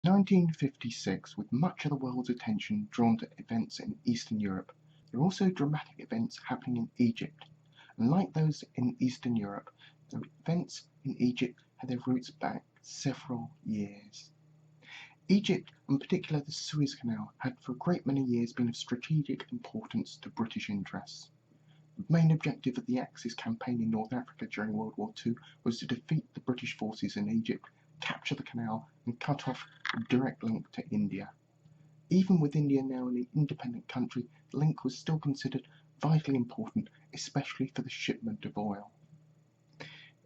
1956, with much of the world's attention drawn to events in Eastern Europe, there are also dramatic events happening in Egypt. And like those in Eastern Europe, the events in Egypt had their roots back several years. Egypt, in particular the Suez Canal, had for a great many years been of strategic importance to British interests. The main objective of the Axis campaign in North Africa during World War II was to defeat the British forces in Egypt, capture the canal, and cut off a direct link to India. Even with India now an independent country, the link was still considered vitally important, especially for the shipment of oil.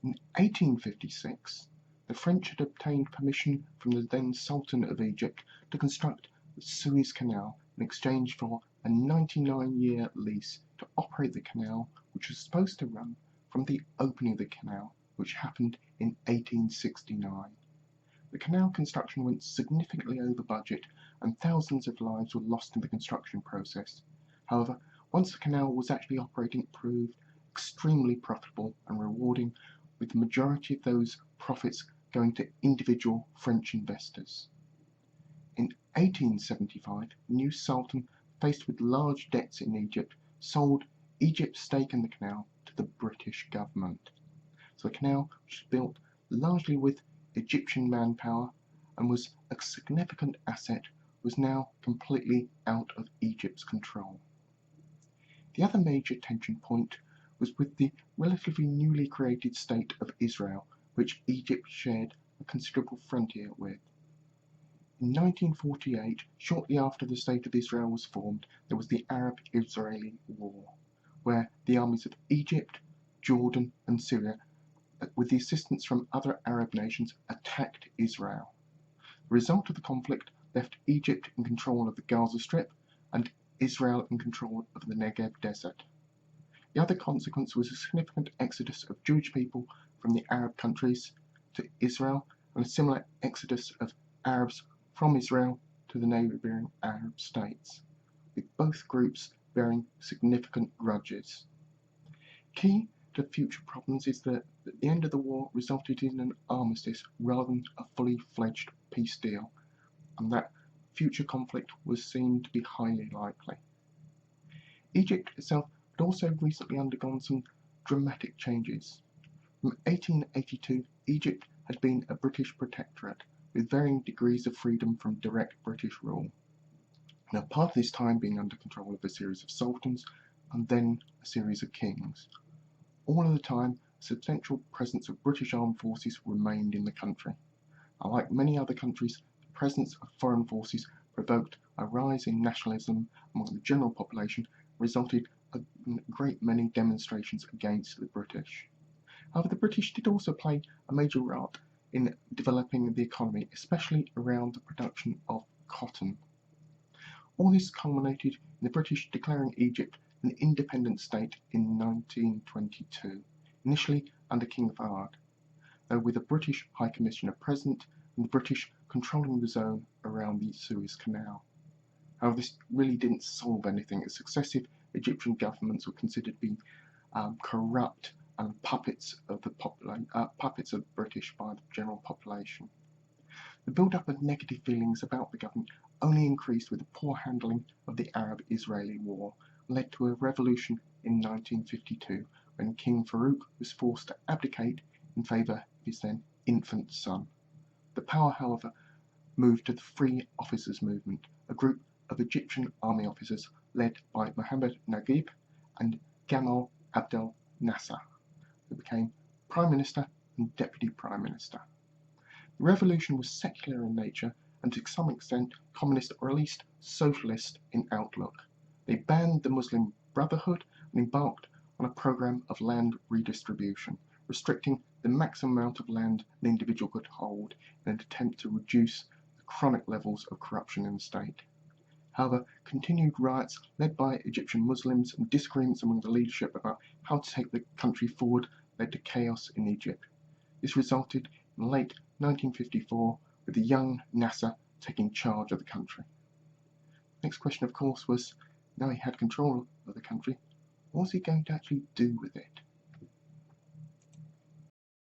In 1856, the French had obtained permission from the then Sultan of Egypt to construct the Suez Canal in exchange for a 99-year lease to operate the canal, which was supposed to run from the opening of the canal, which happened in 1869. The canal construction went significantly over budget, and thousands of lives were lost in the construction process. However, once the canal was actually operating, it proved extremely profitable and rewarding, with the majority of those profits going to individual French investors. In 1875, the new Sultan, faced with large debts in Egypt, sold Egypt's stake in the canal to the British government. So the canal, which was built largely with Egyptian manpower and was a significant asset, was now completely out of Egypt's control. The other major tension point was with the relatively newly created state of Israel, which Egypt shared a considerable frontier with. In 1948, shortly after the State of Israel was formed, there was the Arab-Israeli War, where the armies of Egypt, Jordan, and Syria, with the assistance from other Arab nations, attacked Israel. The result of the conflict left Egypt in control of the Gaza Strip and Israel in control of the Negev Desert. The other consequence was a significant exodus of Jewish people from the Arab countries to Israel, and a similar exodus of Arabs from Israel to the neighbouring Arab states, with both groups bearing significant grudges. Key to future problems is that the end of the war resulted in an armistice rather than a fully fledged peace deal, and that future conflict was seen to be highly likely. Egypt itself had also recently undergone some dramatic changes. From 1882, Egypt had been a British protectorate, with varying degrees of freedom from direct British rule. Now, part of this time being under control of a series of sultans and then a series of kings. All of the time, a substantial presence of British armed forces remained in the country. Unlike many other countries, the presence of foreign forces provoked a rise in nationalism among the general population, resulted in a great many demonstrations against the British. However, the British did also play a major role in developing the economy, especially around the production of cotton. All this culminated in the British declaring Egypt an independent state in 1922, initially under King Fahd, though with a British High Commissioner present and the British controlling the zone around the Suez Canal. However, this really didn't solve anything, as successive Egyptian governments were considered to be corrupt and puppets of the British by the general population. The build-up of negative feelings about the government only increased with the poor handling of the Arab-Israeli War, and led to a revolution in 1952, when King Farouk was forced to abdicate in favour of his then infant son. The power, however, moved to the Free Officers Movement, a group of Egyptian army officers led by Mohammed Naguib and Gamal Abdel Nasser, who became Prime Minister and Deputy Prime Minister. The revolution was secular in nature and to some extent communist or at least socialist in outlook. They banned the Muslim Brotherhood and embarked on a program of land redistribution, restricting the maximum amount of land an individual could hold in an attempt to reduce the chronic levels of corruption in the state. However, continued riots led by Egyptian Muslims and disagreements among the leadership about how to take the country forward led to chaos in Egypt. This resulted in late 1954 with the young Nasser taking charge of the country. The next question, of course, was, now he had control of the country, what was he going to actually do with it?